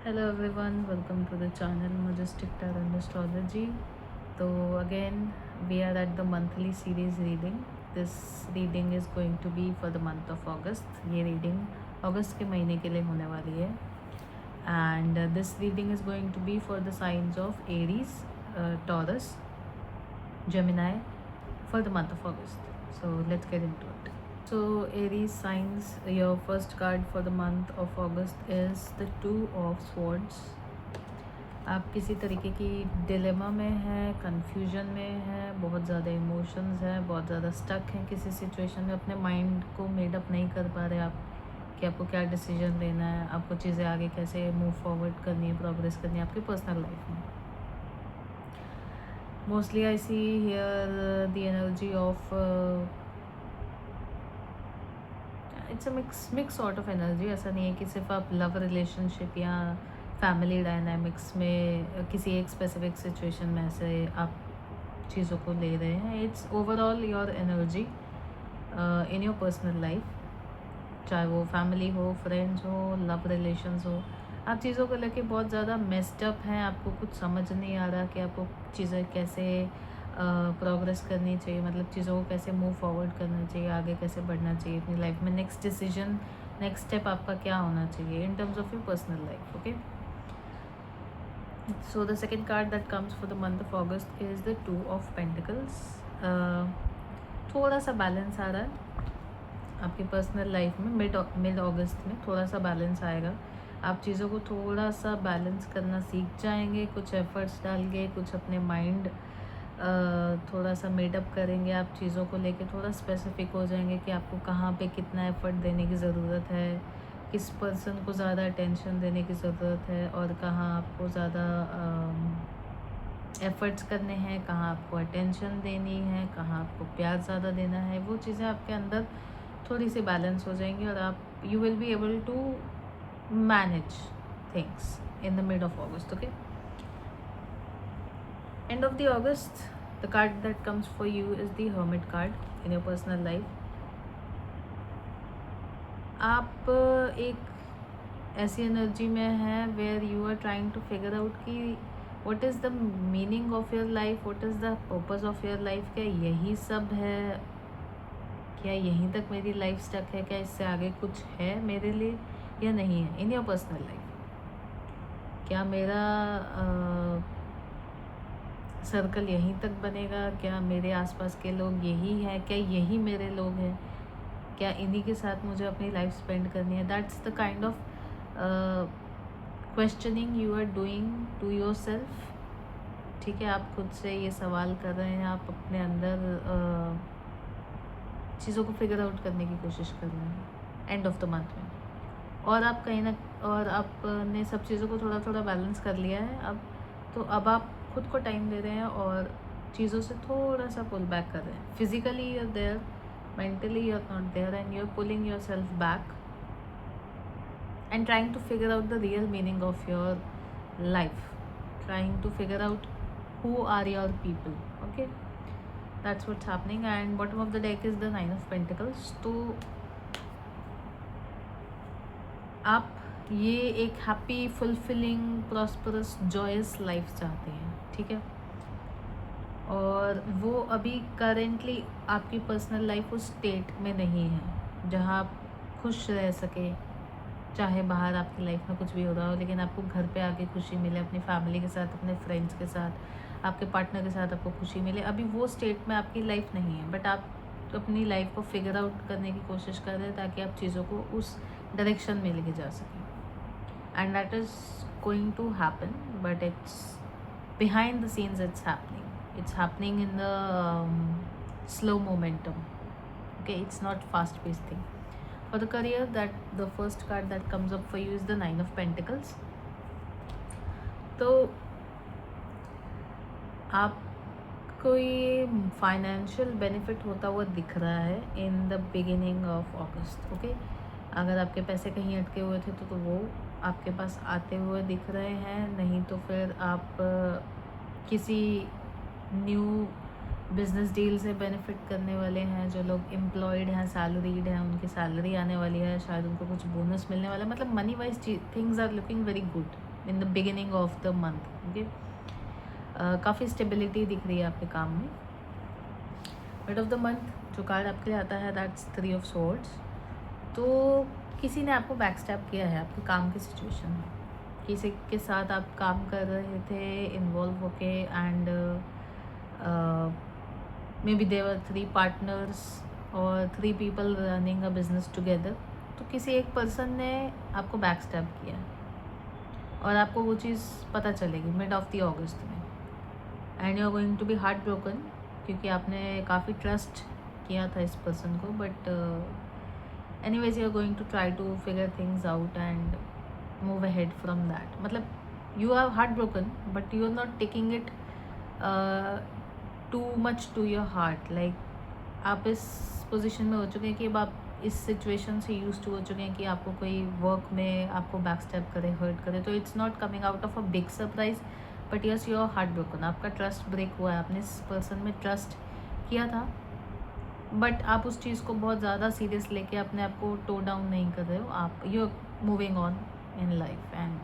Hello everyone, welcome to the channel majestic tarot and astrology. तो again we are at the monthly series reading. This reading is going to be for the month of August. ये reading अगस्त के महीने के लिए होने वाली है and this reading is going to be for the signs of Aries, Taurus, Gemini for the month of August. So let's get into it. So Aries signs, your first card for the month of August is the Two of Swords. आप किसी तरीके की dilemma में हैं, confusion में हैं, बहुत ज़्यादा इमोशंस हैं, बहुत ज़्यादा स्टक हैं किसी सिचुएशन में, अपने माइंड को मेडअप नहीं कर पा रहे आप कि आपको क्या डिसीजन लेना है, आपको चीज़ें आगे कैसे मूव फॉरवर्ड करनी है, प्रोग्रेस करनी है आपकी पर्सनल लाइफ में। Mostly I see here the energy of it's a mix sort of energy। ऐसा नहीं है कि सिर्फ आप लव रिलेशनशिप या फैमिली डायनामिक्स में किसी एक स्पेसिफिक सिचुएशन में ऐसे आप चीज़ों को ले रहे हैं। It's overall your energy in your personal life, चाहे वो फैमिली हो, फ्रेंड्स हो, लव रिलेशंस हो। आप चीज़ों को लेके बहुत ज़्यादा मेस्ड अप हैं, आपको कुछ समझ नहीं आ रहा कि आपको चीज़ें कैसे प्रोग्रेस करनी चाहिए, मतलब चीज़ों को कैसे मूव फॉरवर्ड करना चाहिए, आगे कैसे बढ़ना चाहिए अपनी लाइफ में, नेक्स्ट डिसीजन, नेक्स्ट स्टेप आपका क्या होना चाहिए in terms of your personal life. Okay, so the second card that comes for the month of August is the two of pentacles. थोड़ा सा बैलेंस आ रहा है आपकी पर्सनल लाइफ में। मिड अगस्त में थोड़ा सा बैलेंस आएगा। आप चीज़ों को थोड़ा सा बैलेंस करना सीख जाएंगे, कुछ एफर्ट्स डाल के, कुछ अपने माइंड थोड़ा सा मेडअप करेंगे, आप चीज़ों को लेके थोड़ा स्पेसिफिक हो जाएंगे कि आपको कहाँ पे कितना एफर्ट देने की ज़रूरत है, किस पर्सन को ज़्यादा अटेंशन देने की ज़रूरत है और कहाँ आपको ज़्यादा एफ़र्ट्स करने हैं, कहाँ आपको अटेंशन देनी है, कहाँ आपको प्यार ज़्यादा देना है। वो चीज़ें आपके अंदर थोड़ी सी बैलेंस हो जाएंगी और आप you will be able to manage things in the mid of August. Okay, end of the August, the card that comes for you is the Hermit card in your personal life. आप एक ऐसी energy में हैं where you are trying to figure out कि what is the meaning of your life, what is the purpose of your life. क्या यही सब है, क्या यहीं तक मेरी लाइफ स्टक है, क्या इससे आगे कुछ है मेरे लिए या नहीं है इन योर पर्सनल लाइफ। क्या मेरा सर्कल यहीं तक बनेगा, क्या मेरे आसपास के लोग यही हैं, क्या यही मेरे लोग हैं, क्या इन्हीं के साथ मुझे अपनी लाइफ स्पेंड करनी है। That's the kind of questioning you are doing to your self. ठीक है, आप खुद से ये सवाल कर रहे हैं, आप अपने अंदर चीज़ों को फिगर आउट करने की कोशिश कर रहे हैं एंड ऑफ द मंथ में। और आप कहीं ना, और आपने सब चीज़ों को थोड़ा थोड़ा बैलेंस कर लिया है अब, तो अब आप खुद को टाइम दे रहे हैं और चीज़ों से थोड़ा सा पुल बैक कर रहे हैं। Physically you are there, mentally you are not there and you are pulling your self back and trying to figure out the real meaning of your life, trying to figure out who are your people. Okay, that's what's happening and bottom of the deck is the Nine of Pentacles. तो आप ये एक happy, fulfilling, prosperous, joyous life चाहते हैं, ठीक है। और वो अभी करेंटली आपकी पर्सनल लाइफ उस स्टेट में नहीं है जहाँ आप खुश रह सके, चाहे बाहर आपकी लाइफ में कुछ भी हो रहा हो, लेकिन आपको घर पे आके खुशी मिले, अपनी फैमिली के साथ, अपने फ्रेंड्स के साथ, आपके पार्टनर के साथ आपको खुशी मिले। अभी वो स्टेट में आपकी लाइफ नहीं है, बट आप अपनी लाइफ को फिगर आउट करने की कोशिश कर रहे हैं ताकि आप चीज़ों को उस डायरेक्शन में लेके जा सकें। And that is going to happen, but it's behind the scenes, it's happening in the slow momentum. Okay, it's not fast paced thing. For the career, that the first card that comes up for you is the Nine of Pentacles. तो आपको ये financial benefit होता हुआ दिख रहा है इन the beginning of August. Okay, अगर आपके पैसे कहीं अटके हुए थे तो वो आपके पास आते हुए दिख रहे हैं, नहीं तो फिर आप किसी न्यू बिजनेस डील से बेनिफिट करने वाले हैं। जो लोग एम्प्लॉयड हैं, सैलरीड हैं, उनकी सैलरी आने वाली है, शायद उनको कुछ बोनस मिलने वाला है। मतलब money wise things are looking very good in the beginning of the month. Okay, काफ़ी स्टेबिलिटी दिख रही है आपके काम में. मिड ऑफ द मंथ जो कार्ड आपके लिए आता है दैट्स 3 ऑफ स्वॉर्ड्स. तो किसी ने आपको बैकस्टैप किया है आपके काम की सिचुएशन में. किसी के साथ आप काम कर रहे थे इन्वॉल्व होके and maybe there 3 partners और 3 people running a business together. तो किसी एक पर्सन ने आपको बैकस्टैप किया और आपको वो चीज़ पता चलेगी मिड ऑफ द अगस्त में. And you are going to be heart broken क्योंकि आपने काफ़ी ट्रस्ट किया था इस पर्सन को. But anyways you are going to try to figure things out and move ahead from that. मतलब you are heart broken but you are not taking it too much to your heart. Like आप इस position में हो चुके हैं कि अब आप इस सिचुएशन से यूज टू हो चुके हैं कि आपको कोई वर्क में आपको बैकस्टैप करे, हर्ट करे. तो it's not coming out of a big surprise but yes you are heart broken. आपका ट्रस्ट ब्रेक हुआ है. आपने इस पर्सन में ट्रस्ट किया था बट आप उस चीज़ को बहुत ज़्यादा सीरियस लेके अपने आप को टो डाउन नहीं कर रहे हो. आप you are moving on in life and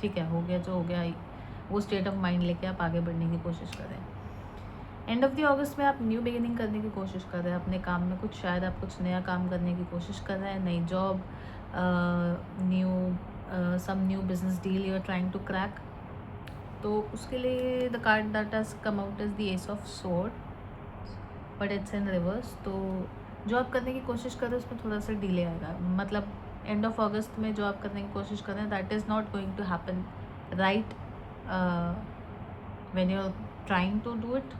ठीक है, हो गया जो हो गया. वो स्टेट ऑफ माइंड लेके आप आगे बढ़ने की कोशिश कर रहे हैं. एंड ऑफ द अगस्त में आप न्यू बिगिनिंग करने की कोशिश कर रहे हैं अपने काम में. कुछ शायद आप कुछ नया काम करने की कोशिश कर रहे हैं. नई job, some new business deal you are trying to crack. तो उसके लिए the card that has come out is the ace of sword but it's in reverse. तो जो आप करने की कोशिश कर रहे हैं उसमें थोड़ा सा डिले आएगा. मतलब एंड ऑफ अगस्त में जो आप करने की कोशिश कर रहे हैं that is not going to happen right when you are trying to do it.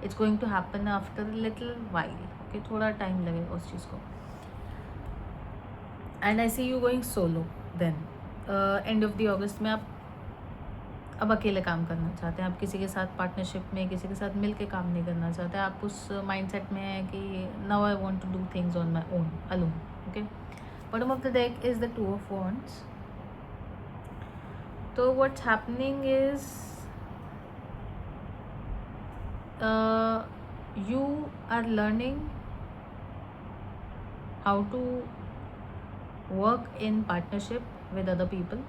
It's going to happen after little while. Okay, थोड़ा टाइम लगेगा उस चीज़ को. And I see you going solo. Then end of the August में आप अब अकेले काम करना चाहते हैं. आप किसी के साथ पार्टनरशिप में, किसी के साथ मिल के काम नहीं करना चाहते. आप उस माइंडसेट में है कि now I want to do things on my own alone. Okay, bottom of the deck is the 2 of wands. तो what's happening is you are learning how to work in partnership with other people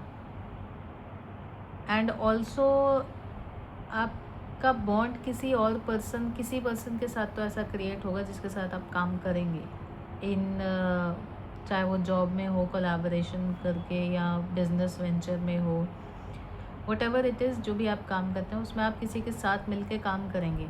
and also आपका bond किसी person के साथ तो ऐसा create होगा जिसके साथ आप काम करेंगे इन चाहे वो जॉब में हो, कोलैबोरेशन करके, या बिजनेस वेंचर में हो. वट एवर इट इज़, जो भी आप काम करते हैं उसमें आप किसी के साथ मिलके काम करेंगे.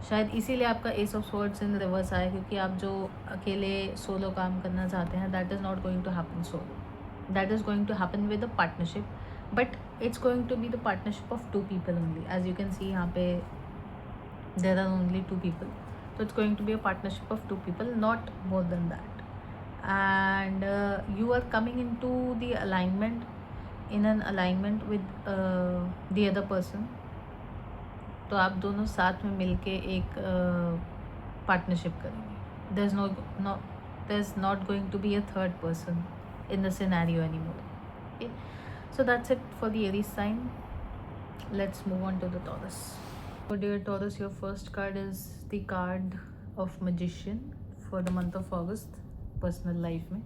शायद इसीलिए आपका S of swords in reverse आया क्योंकि आप जो अकेले सोलो काम करना चाहते हैं that is not going to happen solo. That is going to happen with a partnership but it's going to be the partnership of 2 people only. As you can see यहाँ पे there are only 2 people. So it's going to be a partnership of 2 people, not more than that. And you are coming into the alignment, in an alignment with the other person. तो आप दोनों साथ में मिलके एक partnership करेंगे. there's not going to be a third person in the scenario anymore. Okay, so that's it for the Aries sign. Let's move on to the Taurus. So dear Taurus, your first card is the card of Magician for the month of August. Personal life में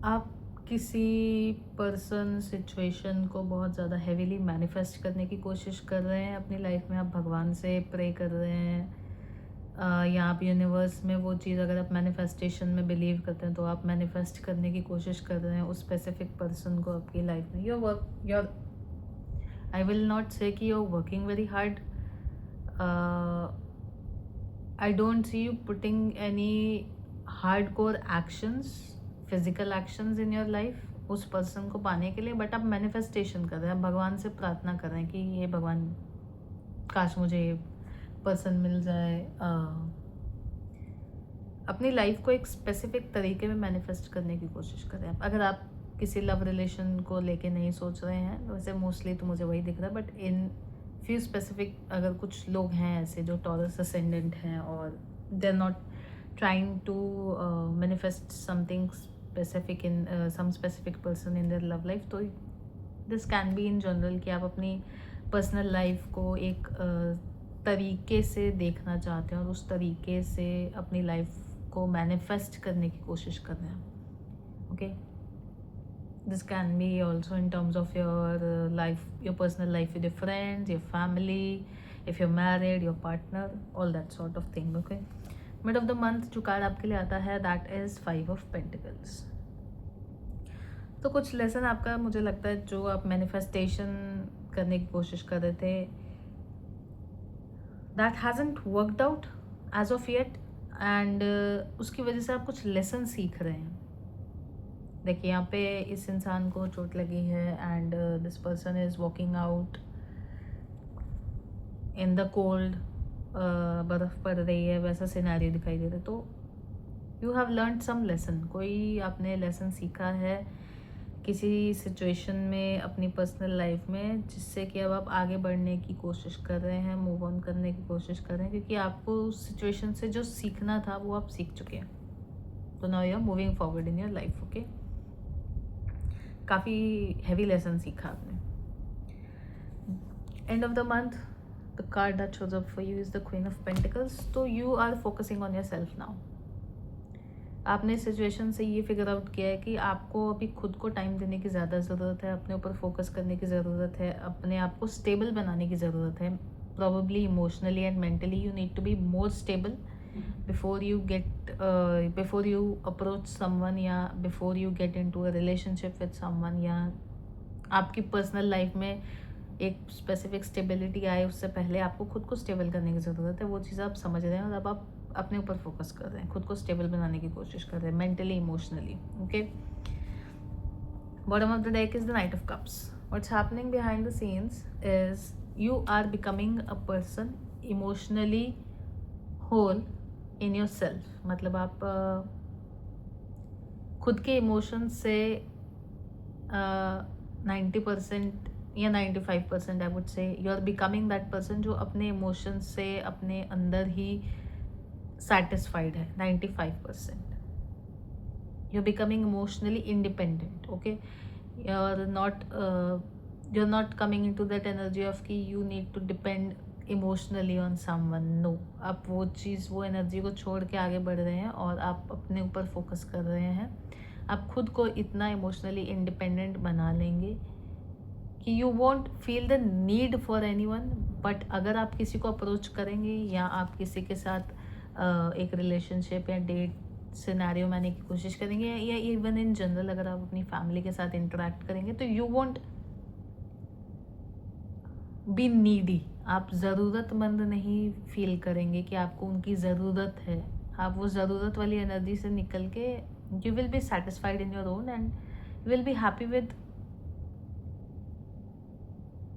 आप किसी person situation को बहुत ज़्यादा heavily manifest करने की कोशिश कर रहे हैं अपनी लाइफ में. आप भगवान से प्रे कर रहे हैं या आप यूनिवर्स में वो चीज़, अगर आप मैनिफेस्टेशन में बिलीव करते हैं तो आप मैनिफेस्ट करने की कोशिश कर रहे हैं उस स्पेसिफिक पर्सन को आपकी लाइफ में. Your I will not say कि you are working very hard. I don't see you putting any hardcore actions, physical actions in your life उस पर्सन को पाने के लिए. बट आप मैनिफेस्टेशन कर रहे हैं, आप भगवान से प्रार्थना कर रहे हैं कि ये भगवान काश मुझे ये पर्सन मिल जाए. अपनी लाइफ को एक स्पेसिफिक तरीके में मैनिफेस्ट करने की कोशिश कर रहे हैं. अगर आप किसी लव रिलेशन को लेके नहीं सोच रहे हैं, वैसे मोस्टली तो मुझे वही दिख रहा है, बट इन फ्यू स्पेसिफिक अगर कुछ लोग हैं ऐसे जो टॉरस असेंडेंट हैं और they are not trying to manifest something specific in some specific person in their love life, तो this can be in general कि आप अपनी पर्सनल लाइफ को एक तरीके से देखना चाहते हैं और उस तरीके से अपनी लाइफ को मैनिफेस्ट करने की कोशिश कर रहे हैं. Okay, This can be also in terms of your life, your personal life with your friends, your family, if you're married, your partner, all that sort of thing. Okay, mid of the month जो card आपके लिए आता है, that is 5 of Pentacles. तो कुछ lesson आपका, मुझे लगता है, जो आप मैनिफेस्टेशन करने की कोशिश कर रहे थे, that hasn't worked out as of yet, and उसकी वजह से आप कुछ लेसन सीख रहे हैं. देखिए यहाँ पे इस इंसान को चोट लगी है and this person is walking out in the cold, बर्फ़ पड़ रही है, वैसा सिनेरियो दिखाई दे रहा है. तो you have learn some lesson, कोई आपने लेसन सीखा है किसी सिचुएशन में अपनी पर्सनल लाइफ में, जिससे कि अब आप आगे बढ़ने की कोशिश कर रहे हैं, मूव ऑन करने की कोशिश कर रहे हैं, क्योंकि आपको उस सिचुएशन से जो सीखना था वो आप सीख चुके हैं. तो now you are moving forward in your life. Okay, काफ़ी हैवी लेसन सीखा आपने. End of the month, the card that shows up for you is the queen of pentacles. तो you are focusing on yourself now. आपने इस situation से ये figure out किया है कि आपको अभी खुद को टाइम देने की ज़्यादा ज़रूरत है, अपने ऊपर फोकस करने की ज़रूरत है, अपने आप को स्टेबल बनाने की ज़रूरत है. Probably emotionally and mentally you need to be more stable before you approach someone, या before you get into a relationship with someone, या आपकी पर्सनल लाइफ में एक स्पेसिफिक स्टेबिलिटी आए, उससे पहले आपको खुद को स्टेबल करने की ज़रूरत है. वो चीज़ आप समझ रहे हैं और अब आप अपने ऊपर फोकस कर रहे हैं, खुद को स्टेबल बनाने की कोशिश कर रहे हैं, mentally, emotionally. Okay, bottom of the deck is the knight of cups. What's happening behind the scenes is you are becoming a person emotionally whole in your self. मतलब आप खुद के इमोशंस से 90% या 95% I would say you are becoming that person जो अपने emotions से अपने अंदर ही satisfied है. 95% you're becoming emotionally independent. Okay, you're not coming into that energy of कि you need to depend emotionally on someone. No, आप वो चीज़, वो एनर्जी को छोड़ के आगे बढ़ रहे हैं और आप अपने ऊपर फोकस कर रहे हैं. आप खुद को इतना इमोशनली इंडिपेंडेंट बना लेंगे कि you want feel the need for any one. But अगर आप किसी को अप्रोच करेंगे या आप किसी के साथ एक रिलेशनशिप या डेट सिनेरियो में आने की कोशिश करेंगे, या इवन इन जनरल अगर आप अपनी फैमिली के साथ इंटरेक्ट करेंगे, तो यू वॉन्ट बी नीडी. आप ज़रूरतमंद नहीं फील करेंगे कि आपको उनकी ज़रूरत है. आप वो ज़रूरत वाली एनर्जी से निकल के you will be satisfied in your own and you will be happy with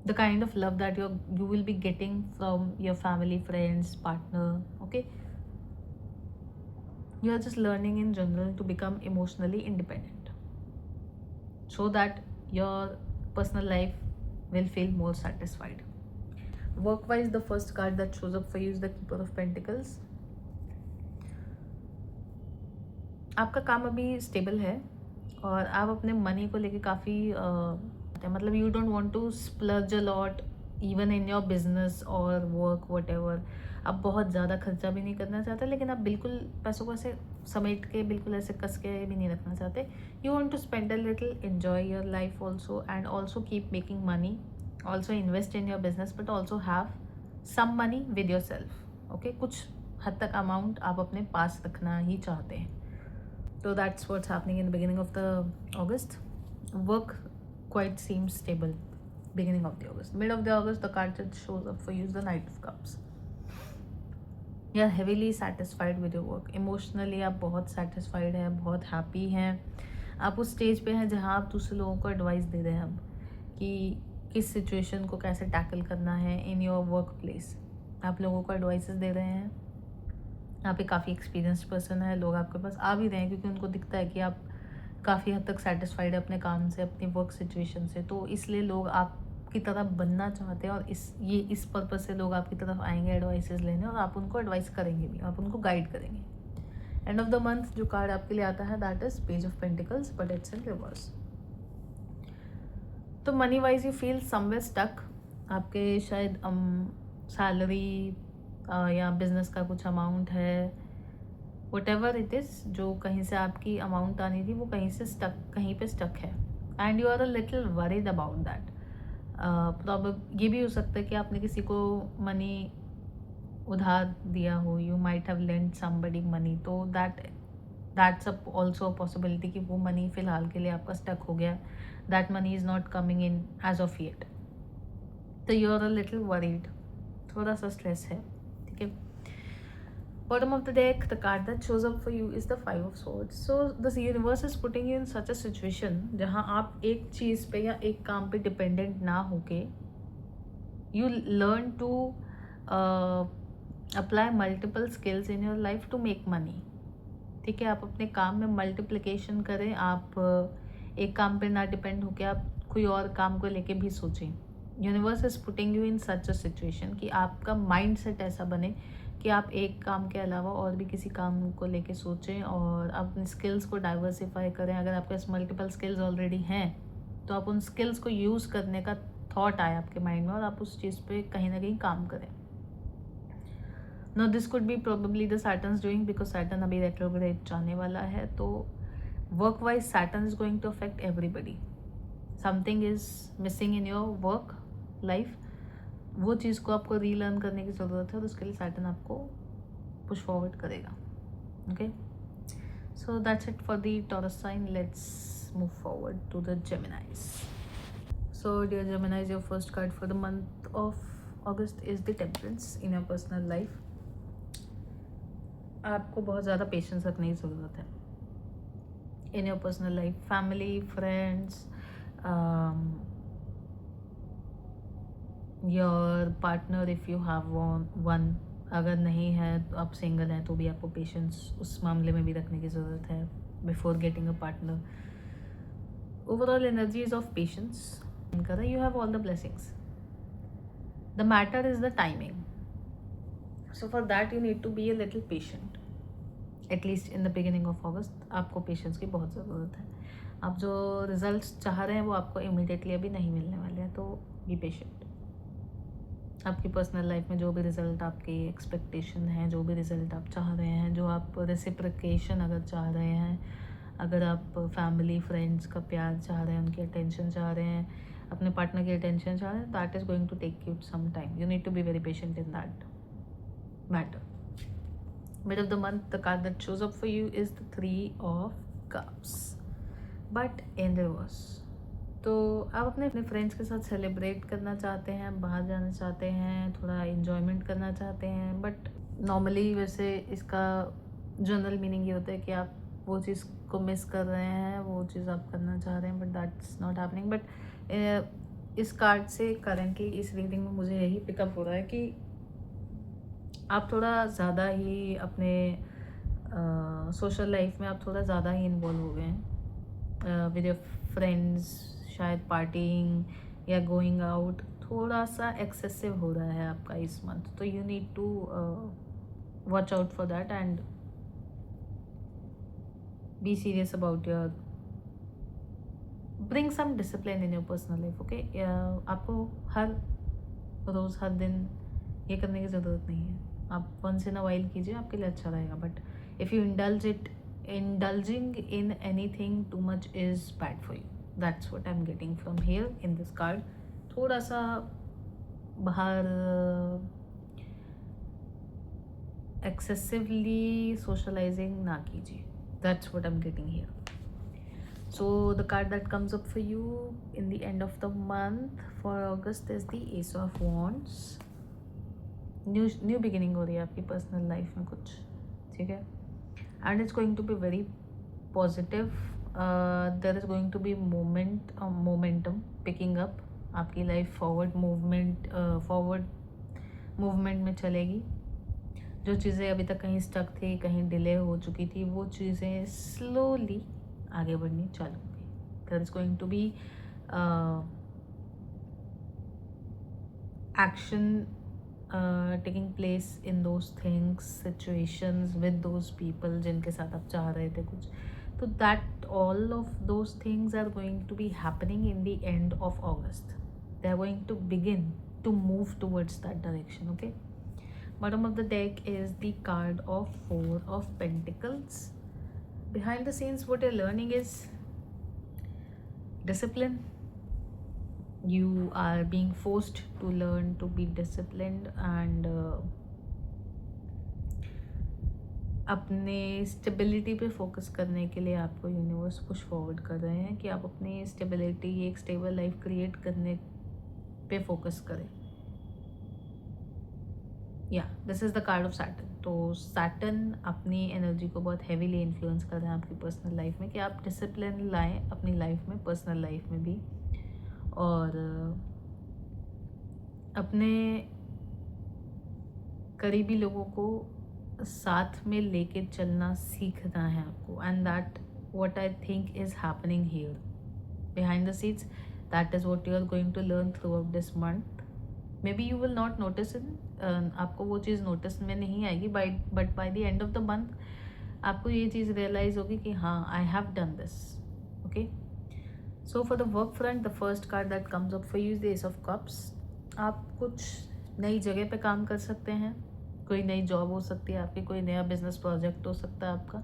the kind of love that you will be getting from your family, friends, partner. Okay, you are just learning in general to become emotionally independent so that your personal life will feel more satisfied. Work wise, the first card that shows up for you is the Keeper of Pentacles. आपका काम अभी stable है और आप अपने money को लेके काफ़ी मतलब you don't want to splurge a lot even in your business और वर्क वट एवर. आप बहुत ज़्यादा खर्चा भी नहीं करना चाहते, लेकिन आप बिल्कुल पैसों को ऐसे समेट के बिल्कुल ऐसे कस के भी नहीं रखना चाहते. You want to spend a little, enjoy your life also, and also keep making money, also invest in your business, but also have some money with yourself. Okay, कुछ हद तक अमाउंट आप अपने पास रखना ही चाहते हैं. So that's what's happening in the beginning of the August. Work quite seems stable beginning of the August. Mid of the August, the card that shows up for you is the Knight of Cups. You are heavily satisfied with your work. Emotionally आप बहुत satisfied हैं, बहुत happy हैं. आप उस stage पे हैं जहाँ आप दूसरे लोगों को एडवाइस दे रहे हैं अब कि किस सिचुएशन को कैसे टैकल करना है इन योर वर्क प्लेस. आप लोगों को एडवाइसेस दे रहे हैं. यहाँ पे काफ़ी एक्सपीरियंस्ड पर्सन है, लोग आपके पास आ भी रहे हैं क्योंकि उनको दिखता है कि आप काफ़ी हद तक सेटिस्फाइड है अपने काम से, अपनी वर्क सिचुएशन से. तो इसलिए लोग आपकी तरफ बनना चाहते हैं और इस पर्पज़ से लोग आपकी तरफ आएंगे एडवाइसेस लेने, और आप उनको एडवाइस करेंगे भी, आप उनको गाइड करेंगे. एंड ऑफ द मंथ जो कार्ड आपके लिए आता है that is page of pentacles, but it's in reverse. तो money wise you feel somewhere stuck. आपके शायद सैलरी या बिजनेस का कुछ अमाउंट है, वट एवर इट इज़, जो कहीं से आपकी अमाउंट आनी थी वो कहीं से कहीं पे स्टक है. And you are a little worried about that. ये भी हो सकता है कि आपने किसी को मनी उधार दिया हो, you might have lent somebody money, तो दैट्स ऑल्सो अ पॉसिबिलिटी कि वो मनी फ़िलहाल के लिए आपका स्टक हो गया, that money is not coming in as of yet, तो you are a little worried, थोड़ा सा स्ट्रेस है, ठीक है। Bottom of the deck, the card that shows up for you is the Five of Swords. So the universe is putting you in such a situation जहाँ आप एक चीज़ पे या एक काम पे डिपेंडेंट ना होके you learn to apply multiple skills in your life to make money. ठीक है, आप अपने काम में मल्टीप्लिकेशन करें, आप एक काम पे ना डिपेंड होके आप कोई और काम को लेके भी सोचें। Universe is putting you in such a situation कि आपका माइंड सेट ऐसा बने कि आप एक काम के अलावा और भी किसी काम को लेके सोचें और अपने स्किल्स को डाइवर्सिफाई करें। अगर आपके पास मल्टीपल स्किल्स ऑलरेडी हैं तो आप उन स्किल्स को यूज़ करने का थॉट आए आपके माइंड में और आप उस चीज़ पे कहीं ना कहीं काम करें। No this could be probably the Saturn's doing, because Saturn अभी रेट्रोग्रेड जाने वाला है, तो work wise Saturn is going to affect everybody. Something is missing in your work life, वो चीज़ को आपको रीलर्न करने की ज़रूरत है और उसके लिए सैटर्न आपको पुश फॉरवर्ड करेगा। Okay, so that's it for the Taurus sign. Let's move forward to the Geminis. So dear Geminis, your first card for the month of August is the temperance in your personal life. आपको बहुत ज़्यादा patience रखने की ज़रूरत है in your personal life, family, friends, your partner if you have one. अगर नहीं है तो आप सिंगल हैं तो भी आपको पेशेंस उस मामले में भी रखने की ज़रूरत है before getting a partner. Overall energy is of patience. You have all the blessings, the matter is the timing. So for that you need to be a little patient, at least in the beginning of August। आपको patience की बहुत ज़रूरत है। आप जो results चाह रहे हैं वो आपको इमीडिएटली अभी नहीं मिलने वाले हैं, तो बी पेशेंट। आपकी पर्सनल लाइफ में जो भी रिजल्ट आपकी एक्सपेक्टेशन है, जो भी रिजल्ट आप चाह रहे हैं, जो आप रेसिप्रिकेशन अगर चाह रहे हैं, अगर आप फैमिली फ्रेंड्स का प्यार चाह रहे हैं, उनकी अटेंशन चाह रहे हैं, अपने पार्टनर की अटेंशन चाह रहे हैं, that is going to take you some time. You need to be very patient in that matter. Mid of the month, the card that shows up for you is the Three of Cups, but in reverse। तो आप अपने friends के साथ celebrate करना चाहते हैं, बाहर जाना चाहते हैं, थोड़ा इन्जॉयमेंट करना चाहते हैं, बट नॉर्मली वैसे इसका जनरल मीनिंग ये होता है कि आप वो चीज़ को मिस कर रहे हैं, वो चीज़ आप करना चाह रहे हैं, but that's not happening. But इस कार्ड से करेंटली इस रीडिंग में मुझे यही पिकअप हो रहा है कि आप थोड़ा ज़्यादा ही अपने सोशल लाइफ में आप थोड़ा ज़्यादा ही इन्वॉल्व हो गए हैं विद योर फ्रेंड्स, शायद पार्टिंग या गोइंग आउट थोड़ा सा एक्सेसिव हो रहा है आपका इस मंथ। तो you need to watch out for that and be serious about your, bring some discipline in your personal life. Okay, आपको हर रोज़ हर दिन ये करने की ज़रूरत नहीं है, आप वंस इन अ वाइल कीजिए, आपके लिए अच्छा रहेगा। But if you indulging in anything too much is bad for you, that's what I am getting from here in this card. थोड़ा सा बाहर एक्सेसिवली सोशलाइजिंग ना कीजिए, that's what I am getting here. So the card that comes up for you in the end of the month for August is the Ace of Wands। New beginning हो रही है आपकी personal life में कुछ, ठीक है, and it's going to be very positive. There is going to be momentum picking up. आपकी life forward movement में चलेगी। जो चीज़ें अभी तक कहीं स्टक थी, कहीं डिले हो चुकी थी, वो चीज़ें स्लोली आगे बढ़नी चालू होगी। There is going to be action taking place in those things, situations with those people जिनके साथ आप चाह रहे थे कुछ, तो that all of those things are going to be happening in the end of August। they are going to begin to move towards that direction। okay, bottom of the deck is the card of Four of Pentacles। behind the scenes what you're learning is discipline. You are being forced to learn to be disciplined and अपने stability पे focus करने के लिए आपको universe push forward कर रहे हैं कि आप अपनी स्टेबिलिटी, एक स्टेबल लाइफ क्रिएट करने पे फोकस करें. या this is the card of Saturn. तो सैटर्न अपनी एनर्जी को बहुत हैवीली इन्फ्लुएंस कर रहे हैं आपकी पर्सनल लाइफ में कि आप डिसिप्लिन लाएं अपनी लाइफ में, पर्सनल लाइफ में भी. और अपने करीबी लोगों को साथ में लेके चलना सीखना है आपको. And that what I think is happening here behind the scenes. That is what you are going to learn throughout this month. Maybe you will not notice in, आपको वो चीज़ नोटिस में नहीं आएगी, but by the end of the month आपको ये चीज़ realise होगी कि हाँ, I have done this. Okay, so for the work front, the first card that comes up for you is the ace of cups. आप कुछ नई जगह पे काम कर सकते हैं. कोई नई जॉब हो सकती है आपकी, कोई नया बिजनेस प्रोजेक्ट हो सकता है आपका.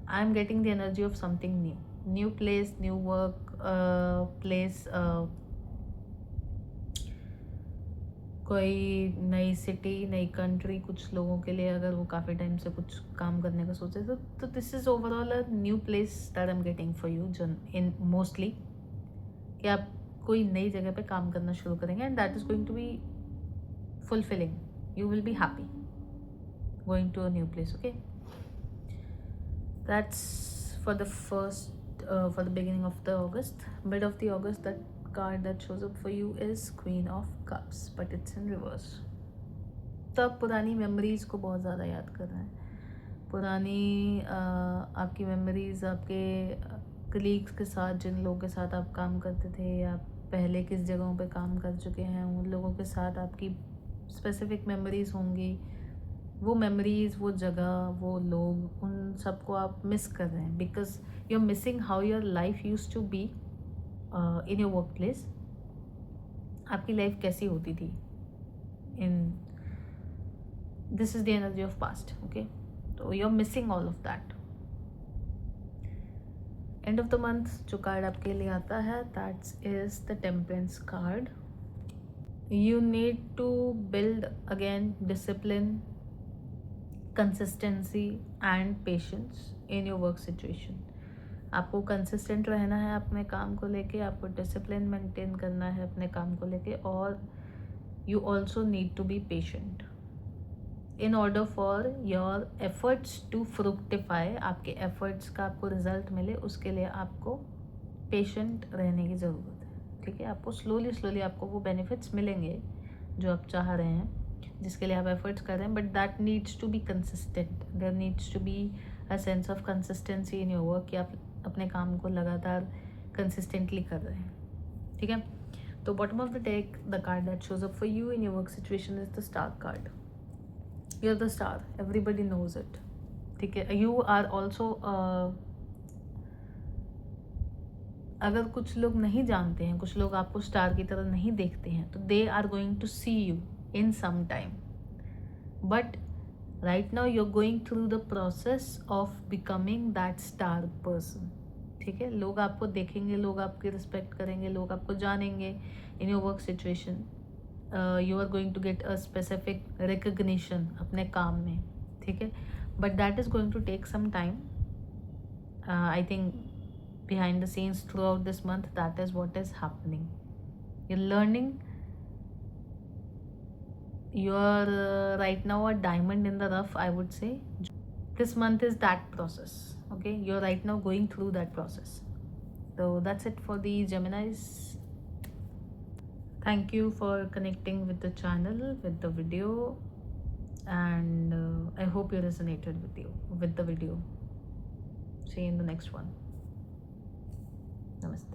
I am getting the energy of something new, new place, new work place, कोई नई सिटी, नई कंट्री. कुछ लोगों के लिए अगर वो काफ़ी टाइम से कुछ काम करने का सोचे तो this is overall a new place that I am getting for you in mostly, कि आप कोई नई जगह पे काम करना शुरू करेंगे and that is going to be fulfilling. You will be happy going to a new place. Okay, that's for the first for the beginning of the August. Mid of the August, that card that shows up for you is Queen of Cups, but it's in reverse. तब पुरानी memories को बहुत ज़्यादा याद कर रहा है. पुरानी आपकी मेमोरीज, आपके कलीग्स के साथ, जिन लोगों के साथ आप काम करते थे या पहले किस जगहों पे काम कर चुके हैं, उन लोगों के साथ आपकी स्पेसिफिक मेमोरीज होंगी. वो मेमोरीज, वो जगह, वो लोग, उन सबको आप मिस कर रहे हैं because you are missing how your life use to be in your work place. आपकी लाइफ कैसी होती थी in, this is the energy of past. Okay, तो you are missing all of that. End of the month जो card आपके लिए आता है, that is the temperance card. You need to build again discipline, consistency and patience in your work situation. आपको consistent रहना है अपने काम को लेके, आपको डिसिप्लिन मेंटेन करना है अपने काम को लेके, और you also need to be patient in order for your efforts to fructify. आपके एफर्ट्स का आपको रिजल्ट मिले, उसके लिए आपको पेशेंट रहने की ज़रूरत है. ठीक है, आपको स्लोली आपको वो बेनिफिट्स मिलेंगे जो आप चाह रहे हैं, जिसके लिए आप एफर्ट्स कर रहे हैं. But that needs to be consistent. There needs to be a sense of consistency in your work, कि आप अपने काम को लगातार कंसिस्टेंटली कर रहे हैं. ठीक है, तो bottom of the deck, the card that shows up for you in your work situation is the star card. You are the star, everybody knows it. ठीक है, यू आर ऑल्सो, अगर कुछ लोग नहीं जानते हैं, कुछ लोग आपको स्टार की तरह नहीं देखते हैं, तो they are going to see you in some time. But right now you are going through the process of becoming that star person. ठीक है, लोग आपको देखेंगे, लोग आपकी रिस्पेक्ट करेंगे, लोग आपको जानेंगे in your work situation. You are going to get a specific recognition अपने काम में. ठीक है, but that is going to take some time. I think behind the scenes throughout this month, that is what is happening. You're learning, you're right now a diamond in the rough, I would say. This month is that process. Okay, you're right now going through that process. So that's it for the Geminis. Thank you for connecting with the channel, with the video, and I hope you resonated with the video. See you in the next one. Namaste.